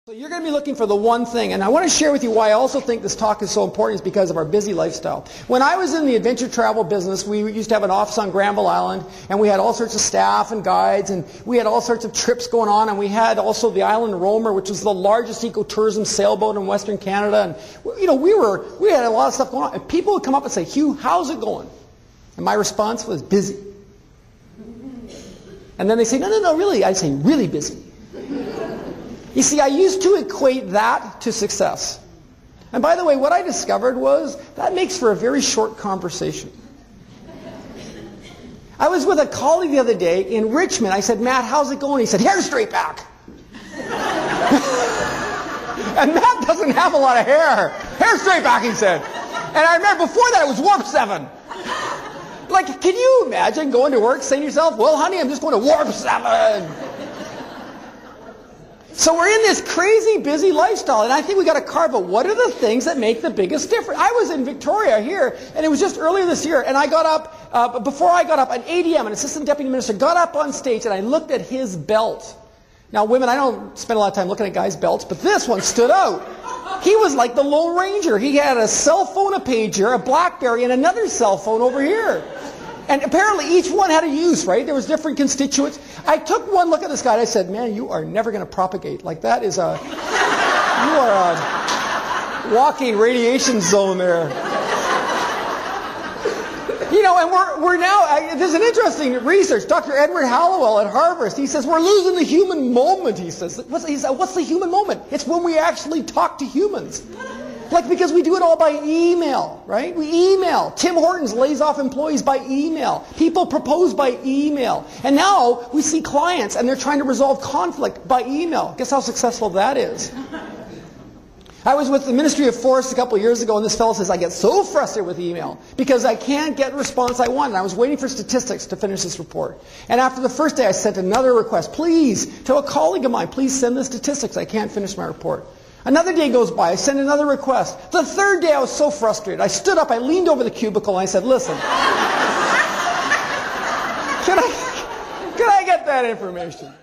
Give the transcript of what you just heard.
So you're going to be looking for the one thing, and I want to share with you why I also think this talk is so important is because of our busy lifestyle. When I was in the adventure travel business, we used to have an office on Granville Island, and we had all sorts of staff and guides, and we had all sorts of trips going on, and we had also the Island Roamer, which was the largest ecotourism sailboat in Western Canada, and we had a lot of stuff going on, and people would come up and say, "Hugh, how's it going?" And my response was, "Busy." And then they say, "No, really." I'd say, "Really busy." You see, I used to equate that to success. And by the way, what I discovered was that makes for a very short conversation. I was with a colleague the other day in Richmond. I said, "Matt, how's it going?" He said, "Hair straight back." And Matt doesn't have a lot of hair. Hair straight back, he said. And I remember before that it was warp 7. Like, can you imagine going to work saying to yourself, "Well, honey, I'm just going to warp 7. So we're in this crazy busy lifestyle, and I think we got to carve out what are the things that make the biggest difference. I was in Victoria here, and it was just earlier this year, and I got up, before I got up, an ADM, an assistant deputy minister, got up on stage, and I looked at his belt. Now, women, I don't spend a lot of time looking at guys' belts, but this one stood out. He was like the Lone Ranger. He had a cell phone, a pager, a BlackBerry, and another cell phone over here. And apparently each one had a use, right? There was different constituents. I took one look at this guy and I said, "Man, you are never going to propagate. Like that is you are a walking radiation zone there." You know, and we're now, there's an interesting research. Dr. Edward Hallowell at Harvard, he says, we're losing the human moment, he says. What's the human moment? It's when we actually talk to humans. Like, because we do it all by email, right? We email. Tim Hortons lays off employees by email. People propose by email. And now we see clients and they're trying to resolve conflict by email. Guess how successful that is? I was with the Ministry of Forests a couple of years ago, and this fellow says, "I get so frustrated with email because I can't get the response I want." And I was waiting for statistics to finish this report. And after the first day, I sent another request. "Please, to a colleague of mine, please send the statistics. I can't finish my report." Another day goes by. I send another request. The third day, I was so frustrated. I stood up, I leaned over the cubicle, and I said, "Listen, can I get that information?"